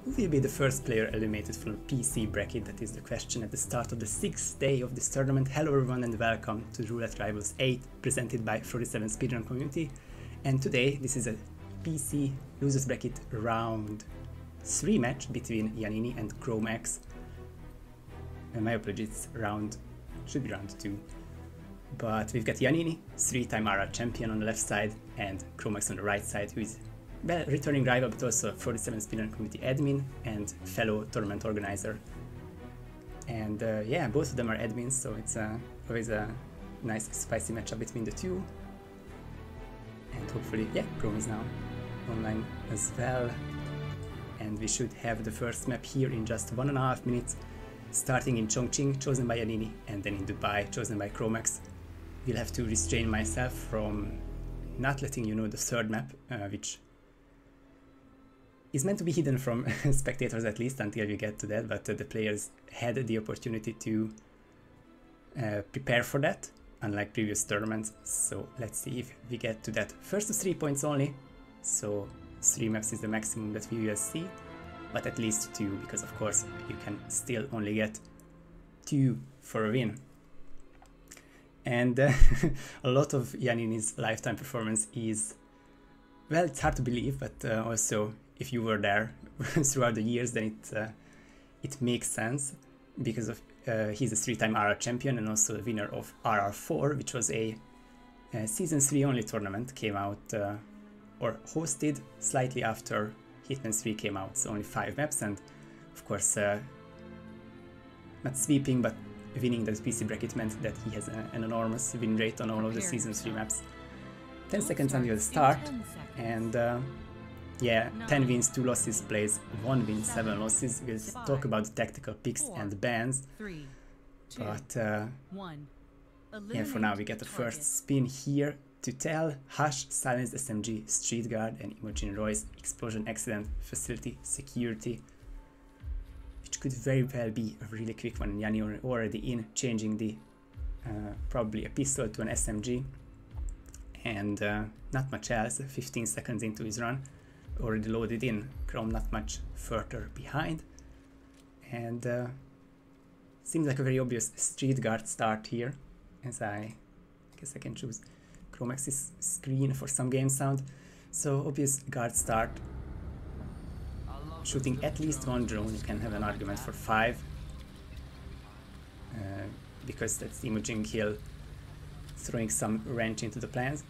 Who will be the first player eliminated from the PC bracket? That is the question at the start of the 6th day of this tournament. Hello everyone and welcome to Roulette Rivals 8, presented by 47 Speedrun community. And today this is a PC losers bracket round 3 match between Yannini and ChromeX. And my apologies, should be round 2. But we've got Yannini, 3-time RR champion on the left side, and ChromeX on the right side, who is returning rival but also 47 Speedrun community admin and fellow tournament organizer. And yeah, both of them are admins, so it's always a nice spicy matchup between the two. And hopefully, yeah, Chrome is now online as well. And we should have the first map here in just 1.5 minutes, starting in Chongqing, chosen by Yannini, and then in Dubai, chosen by ChromeX. We'll have to restrain myself from not letting you know the third map, which is meant to be hidden from spectators at least until we get to that, but the players had the opportunity to prepare for that, unlike previous tournaments. So let's see if we get to that. First to 3 points only, so 3 maps is the maximum that we will see, but at least 2, because of course you can still only get 2 for a win. And a lot of Yannini's lifetime performance is, well, it's hard to believe, but also if you were there throughout the years, then it makes sense, because of he's a 3-time RR champion and also the winner of RR4, which was a season 3 only tournament, came out or hosted slightly after Hitman 3 came out, so only 5 maps, and of course not sweeping but winning the PC bracket meant that he has an enormous win rate on all of the season 3 maps. 10 seconds until the start, and yeah, 10 wins, 2 losses plays 1 win, 7 losses. We'll talk about the tactical picks and bans, but yeah, for now we get the first spin here to tell Hush, Silenced SMG, Street Guard, and Imogen Royce, Explosion Accident, Facility, Security, which could very well be a really quick one. Yannini already in, changing the probably a pistol to an SMG, and not much else. 15 seconds into his run, already loaded in. Chrome not much further behind, and seems like a very obvious Street Guard start here, as I guess I can choose ChromeX's screen for some game sound. So obvious guard start, shooting at least 1 drone. You can have an argument for 5, because that's the Imogen kill, throwing some wrench into the plans.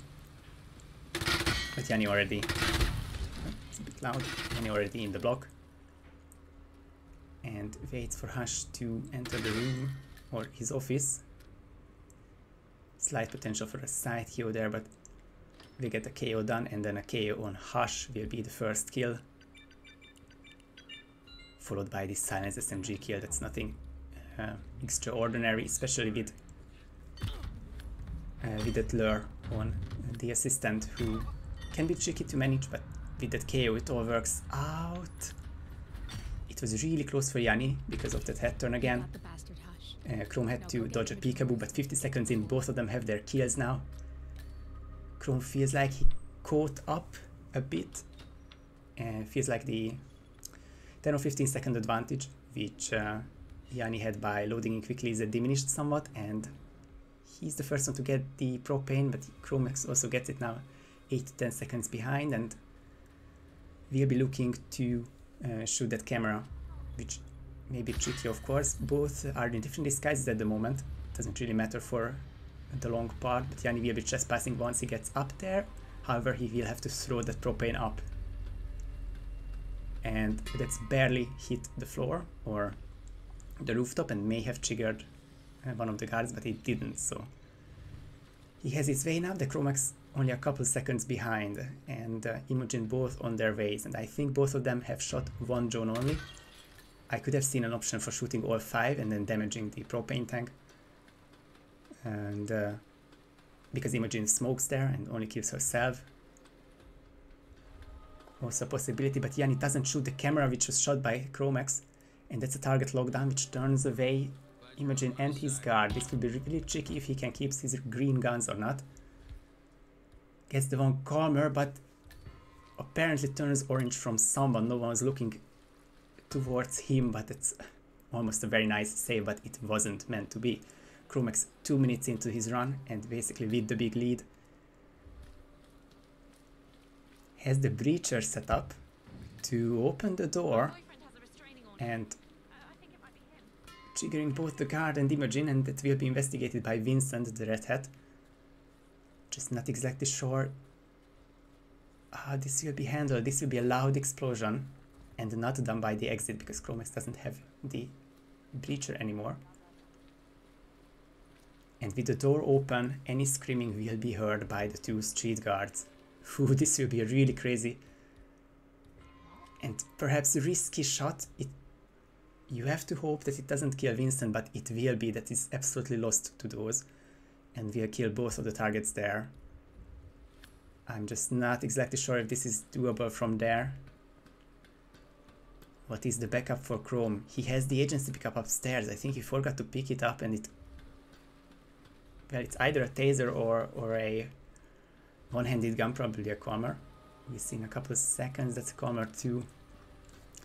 But Yannini already, it's a bit loud, Yannini already in the block, and waits for Hush to enter the room or his office. Slight potential for a side KO there, but we get a KO done, and then a KO on Hush will be the first kill, followed by this Silenced SMG kill. That's nothing extraordinary, especially with that lure on the assistant, who can be tricky to manage, but with that KO it all works out. It was really close for Yannini because of that head turn again. Chrome had to dodge a peekaboo, but 50 seconds in, both of them have their kills now. Chrome feels like he caught up a bit, and feels like the 10 or 15 second advantage which Yannini had by loading in quickly is diminished somewhat, and he's the first one to get the propane, but ChromeX also gets it now 8 to 10 seconds behind, and we'll be looking to shoot that camera, which may be tricky of course. Both are in different disguises at the moment, doesn't really matter for the long part, but Yannini will be trespassing once he gets up there. However, he will have to throw that propane up, and that's barely hit the floor or the rooftop, and may have triggered one of the guards, but it didn't. So he has his way now. The ChromeX only a couple seconds behind, and Imogen both on their ways, and I think both of them have shot 1 drone only. I could have seen an option for shooting all 5 and then damaging the propane tank, and because Imogen smokes there and only kills herself, also a possibility. But Yannini doesn't shoot the camera, which was shot by ChromeX, and that's a target lockdown which turns away Imogen and his guard. This will be really tricky if he can keep his green guns or not. Gets the one calmer, but apparently turns orange from someone. No one was looking towards him, but it's almost a very nice save, but it wasn't meant to be. ChromeX 2 minutes into his run and basically with the big lead. Has the breacher set up to open the door and triggering both the guard and Imogen, and that will be investigated by Vincent, the Red Hat. Just not exactly sure how this will be handled. This will be a loud explosion and not done by the exit because ChromeX doesn't have the breacher anymore. And with the door open, any screaming will be heard by the two street guards. Ooh, this will be a really crazy and perhaps a risky shot. You have to hope that it doesn't kill Winston, but it will be. That is absolutely lost to those. And will kill both of the targets there. I'm just not exactly sure if this is doable from there. What is the backup for Chrome? He has the agency pickup upstairs. I think he forgot to pick it up, and well, it's either a taser or a one-handed gun, probably a Calmer. We see in a couple of seconds that's a Calmer 2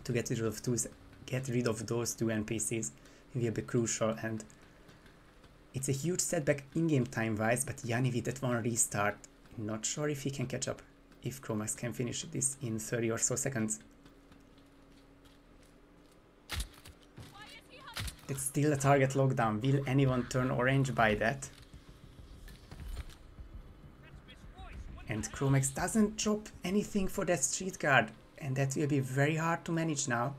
to get rid of those two NPCs. It will be crucial, and it's a huge setback in-game time-wise, but Yannini with that one restart, not sure if he can catch up, if ChromeX can finish this in 30 or so seconds. It's still a target lockdown. Will anyone turn orange by that? And ChromeX doesn't drop anything for that street guard, and that will be very hard to manage now.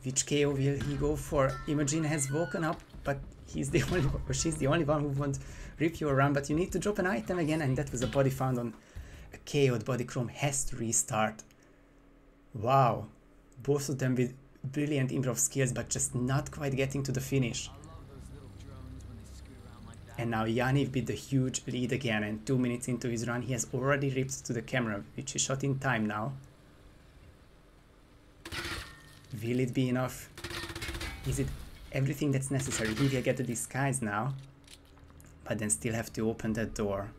Which KO will he go for? Imogen has woken up, but he's the only one, or she's the only one who won't rip you around, but you need to drop an item again, and that was a body found on a KO'd body. Chrome has to restart. Wow. Both of them with brilliant improv skills, but just not quite getting to the finish. And now Yannini with the huge lead again, and 2 minutes into his run, he has already ripped to the camera, which he shot in time now. Will it be enough? Is it everything that's necessary? He will get the disguise now, but then still have to open that door.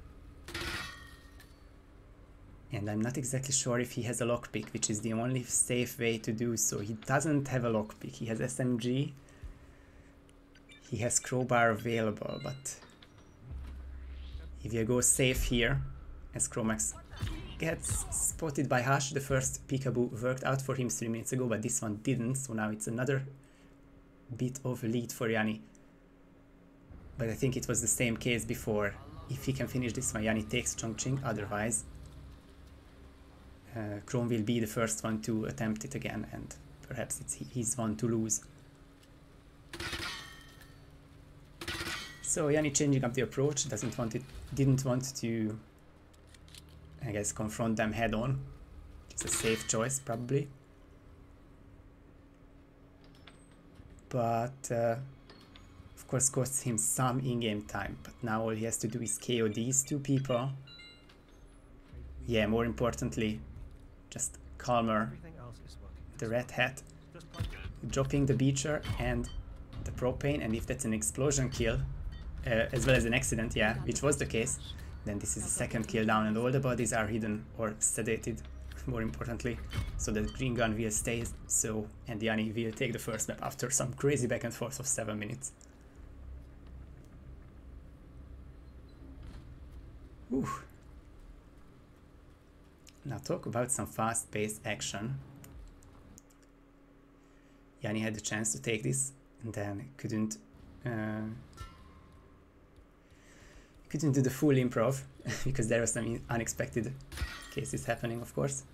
And I'm not exactly sure if he has a lockpick, which is the only safe way to do so. He doesn't have a lockpick. He has SMG. He has crowbar available, but he will go safe here as ChromeX gets spotted by Hush. The first peekaboo worked out for him 3 minutes ago, but this one didn't, so now it's another bit of a lead for Yannini. But I think it was the same case before. If he can finish this one, Yannini takes Chongqing, otherwise Chrome will be the first one to attempt it again, and perhaps it's his one to lose. So Yannini changing up the approach, didn't want to, I guess, confront them head on. It's a safe choice, probably. But of course costs him some in-game time, but now all he has to do is KO these two people. Yeah, more importantly, just Calmer, the Red Hat, dropping the Beecher and the Propane, and if that's an explosion kill, as well as an accident, yeah, which was the case, then this is the second kill down, and all the bodies are hidden or sedated, more importantly, so that green gun will stay, and Yannini will take the first map after some crazy back and forth of 7 minutes. Whew. Now talk about some fast-paced action. Yannini had the chance to take this, and then couldn't do the full improv because there were some unexpected cases happening, of course.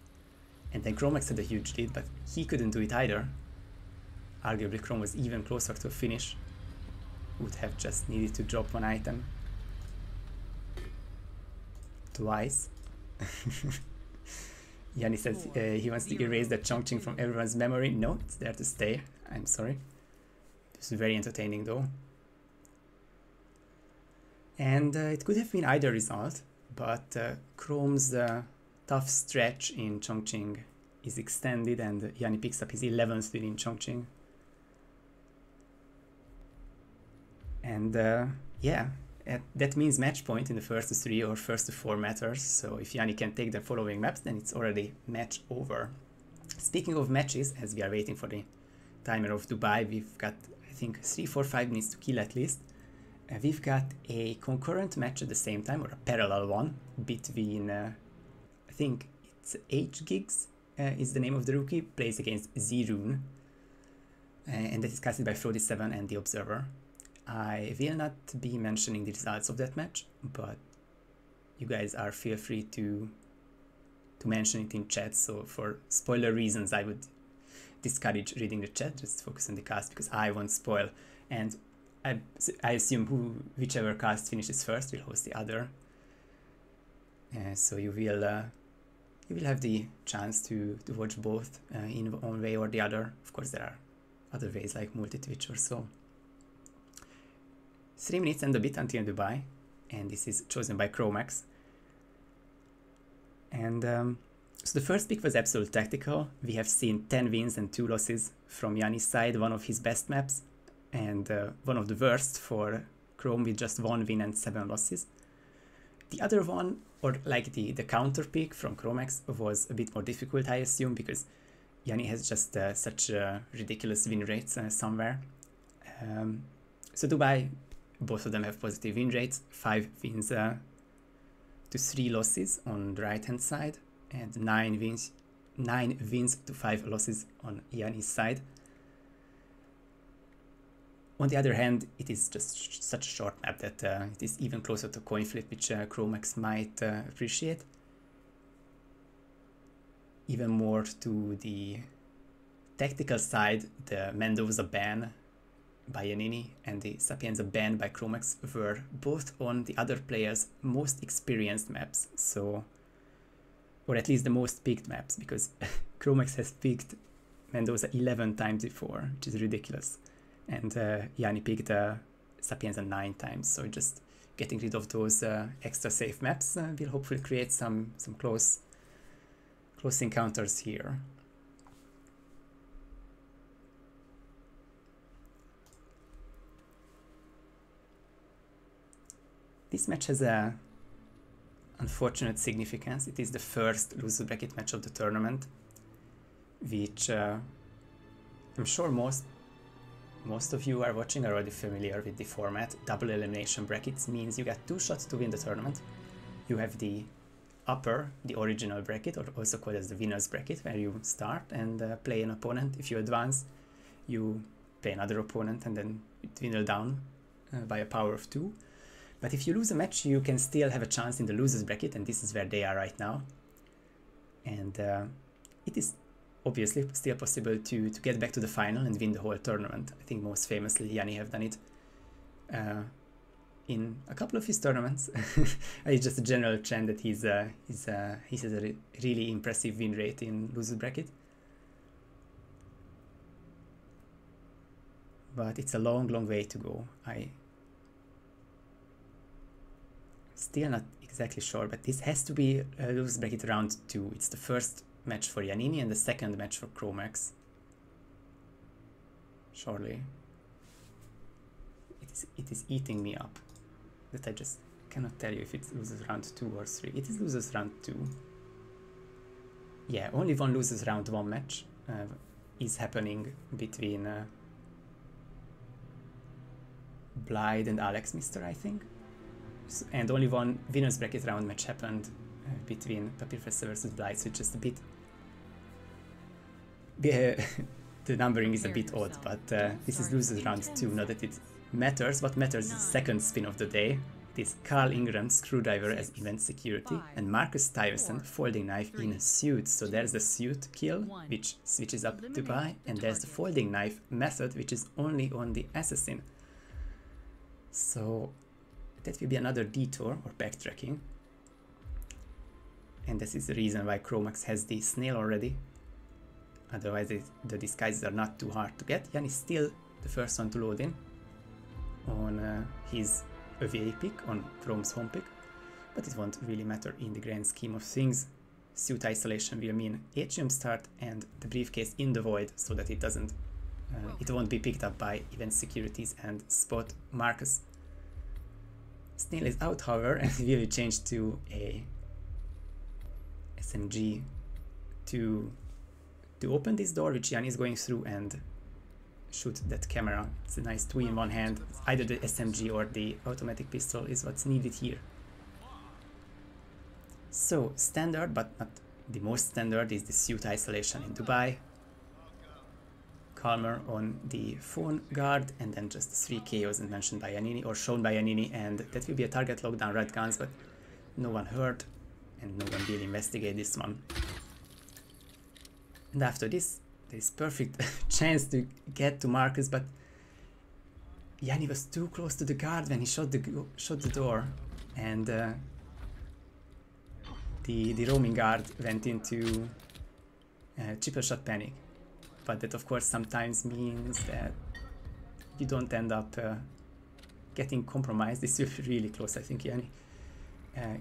And then ChromeX had a huge lead, but he couldn't do it either. Arguably Chrome was even closer to a finish. Would have just needed to drop one item. Twice. Yannini says he wants to erase that Chongqing from everyone's memory. No, it's there to stay. I'm sorry. This is very entertaining though. And it could have been either result, but Chrome's tough stretch in Chongqing is extended, and Yannini picks up his 11th win in Chongqing. And yeah, that means match point in the first to 3 or first to 4 matters, so if Yannini can take the following maps, then it's already match over. Speaking of matches, as we are waiting for the timer of Dubai, we've got, I think, 3, 4, 5 minutes to kill at least. We've got a concurrent match at the same time, or a parallel one, between, I think it's H-Gigs is the name of the rookie, plays against Zerun, and that is casted by Frody7 and The Observer. I will not be mentioning the results of that match, but you guys are feel free to mention it in chat, so for spoiler reasons I would discourage reading the chat, just focus on the cast because I won't spoil, and I assume whichever cast finishes first will host the other, so you will have the chance to watch both in one way or the other. Of course there are other ways like multi-twitch or so. 3 minutes and a bit until Dubai, and this is chosen by ChromeX. And so the first pick was absolute tactical. We have seen 10 wins and 2 losses from Yannini's side, one of his best maps, and one of the worst for Chrome with just 1 win and 7 losses. The other one, or like the counter pick from ChromeX, was a bit more difficult, I assume, because Yannini has just such ridiculous win rates somewhere. So Dubai, both of them have positive win rates, 5 wins to 3 losses on the right hand side, and 9 wins to 5 losses on Yannini's side. On the other hand, it is just such a short map that it is even closer to coin flip, which ChromeX might appreciate. Even more to the tactical side, the Mendoza ban by Yannini and the Sapienza ban by ChromeX were both on the other players' most experienced maps, so, or at least the most picked maps, because ChromeX has picked Mendoza 11 times before, which is ridiculous, and Yannini picked Sapienza 9 times, so just getting rid of those extra safe maps will hopefully create some close encounters here. This match has a unfortunate significance. It is the first loser bracket match of the tournament, which I'm sure most of you are watching are already familiar with the format. Double elimination brackets means you get 2 shots to win the tournament. You have the upper, the original bracket, or also called as the winner's bracket, where you start and play an opponent. If you advance, you play another opponent and then you dwindle down by a power of 2. But if you lose a match, you can still have a chance in the loser's bracket, and this is where they are right now. And it is obviously still possible to get back to the final and win the whole tournament. I think most famously Yannini have done it in a couple of his tournaments. It's just a general trend that he has a really impressive win rate in loser's bracket. But it's a long way to go. Still not exactly sure, but this has to be a loser's bracket round 2. It's the first match for Yannini and the second match for ChromeX. Surely. It is eating me up that I just cannot tell you if it loses round 2 or 3. It is loses round 2. Yeah, only one loses round 1 match is happening between Blythe and Alex Mister, I think. And only one winner's bracket round match happened between Papyrfesta versus Blythe, so it's just a bit... the numbering is a bit odd, but this is losers round 2, not that it matters. What matters is the second spin of the day. It is Carl Ingram Screwdriver as event security, and Marcus Stuyvesant folding knife in suit. So there's the suit kill, which switches up Dubai, and there's the folding knife method, which is only on the assassin. So that will be another detour or backtracking, and this is the reason why ChromeX has the snail already. Otherwise the disguises are not too hard to get. Jan is still the first one to load in on his away pick, on Chrome's home pick, but it won't really matter in the grand scheme of things. Suit isolation will mean Atrium start and the briefcase in the void, so that it doesn't it won't be picked up by event securities and spot Marcus. Snail is out, however, and we will change to a SMG to to open this door, which Yannini is going through, and shoot that camera. It's a nice 2 in one hand. Either the SMG or the automatic pistol is what's needed here. So standard, but not the most standard, is the suit isolation in Dubai. Calmer on the phone guard, and then just 3 KOs mentioned by Yannini, or shown by Yannini, and that will be a target lockdown red guns, but no one hurt, and no one will investigate this one. And after this, there is perfect chance to get to Marcus, but Yannini was too close to the guard when he shot the door, and the roaming guard went into triple shot panic. But that of course sometimes means that you don't end up getting compromised. This will be really close. I think Yannini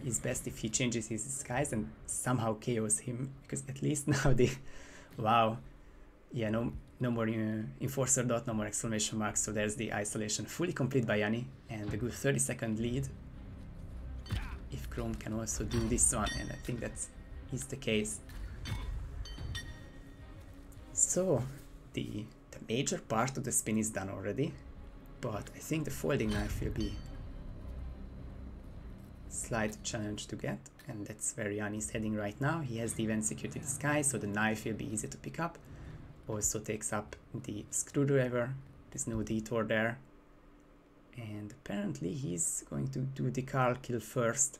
is best if he changes his disguise and somehow KOs him, because at least now the wow, yeah, no more enforcer dot, no more exclamation marks. So there's the isolation fully complete by Yannini, and a good 30-second lead if Chrome can also do this one, and I think that is the case. So the major part of the spin is done already, but I think the folding knife will be a slight challenge to get, and that's where Yannini is heading right now. He has the event security disguise, so the knife will be easy to pick up. Also takes up the screwdriver, there's no detour there, and apparently he's going to do the car kill first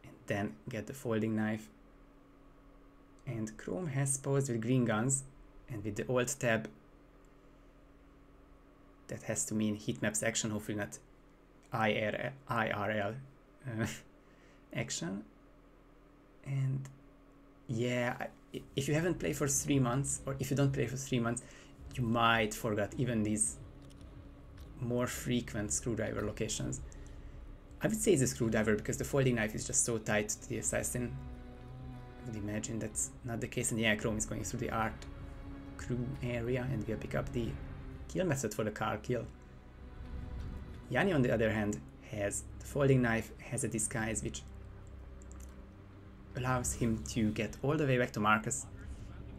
and then get the folding knife. And Chrome has paused with green guns, and with the Alt tab, that has to mean heatmaps action, hopefully not IRL action. And yeah, if you haven't played for 3 months, or if you don't play for 3 months, you might forget even these more frequent screwdriver locations. I would say it's a screwdriver because the folding knife is just so tight to the assassin. I would imagine that's not the case, and yeah, Chrome is going through the art crew area, and we'll pick up the kill method for the car kill. Yannini on the other hand has the folding knife, has a disguise which allows him to get all the way back to Marcus,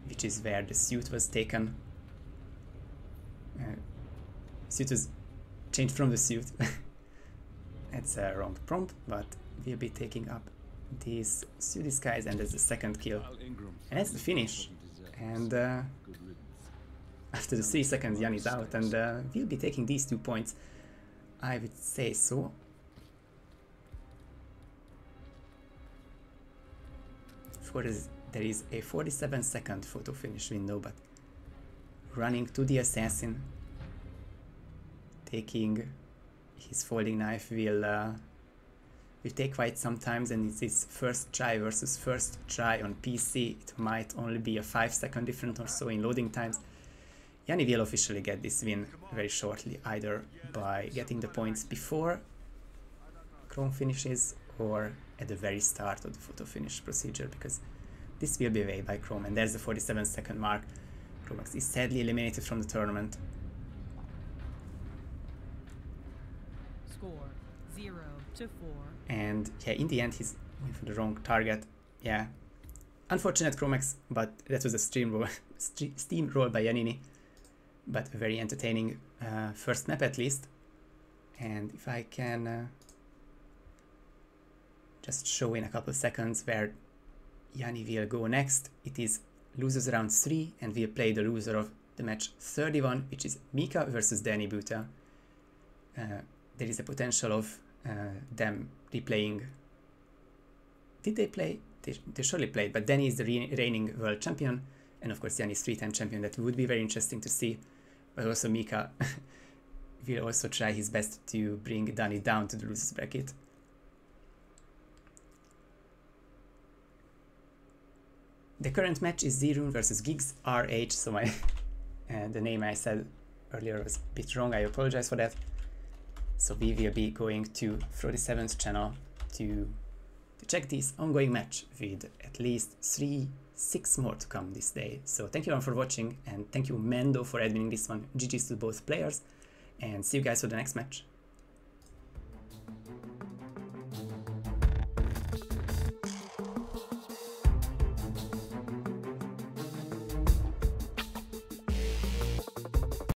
which is where the suit was taken. Suit was changed from the suit. That's a wrong prompt, but we'll be taking up this suit disguise, and that's the second kill, and that's the finish. And after the 3 seconds, Yannini's out, and we'll be taking these 2 points, I would say so. There is a 47-second photo finish window, but running to the assassin, taking his folding knife will take quite some time, and it's his first try versus first try on PC. It might only be a 5-second difference or so in loading times. Yannini will officially get this win very shortly, either by getting the points before Chrome finishes or at the very start of the photo finish procedure, because this will be weighed by Chrome, and there's the 47-second mark. ChromeX is sadly eliminated from the tournament. Score 0-4. And yeah, in the end he's going for the wrong target. Yeah, unfortunate ChromeX, but that was a steamroll by Yannini, but a very entertaining first map at least. And if I can just show in a couple of seconds where Yannini will go next, it is losers round 3, and we'll play the loser of the match 31, which is Mika versus Danny Buta. There is a potential of them replaying. Did they play? They surely played, but Danny is the reigning world champion, and of course Yannini is 3-time champion. That would be very interesting to see, but also Mika will also try his best to bring Danny down to the losers bracket. The current match is Zerun versus Gigs RH, so my the name I said earlier was a bit wrong, I apologize for that. So we will be going to 47's channel to check this ongoing match with at least 6 more to come this day. So thank you all for watching, and thank you Mendo for adminning this one. GG's to both players, and see you guys for the next match.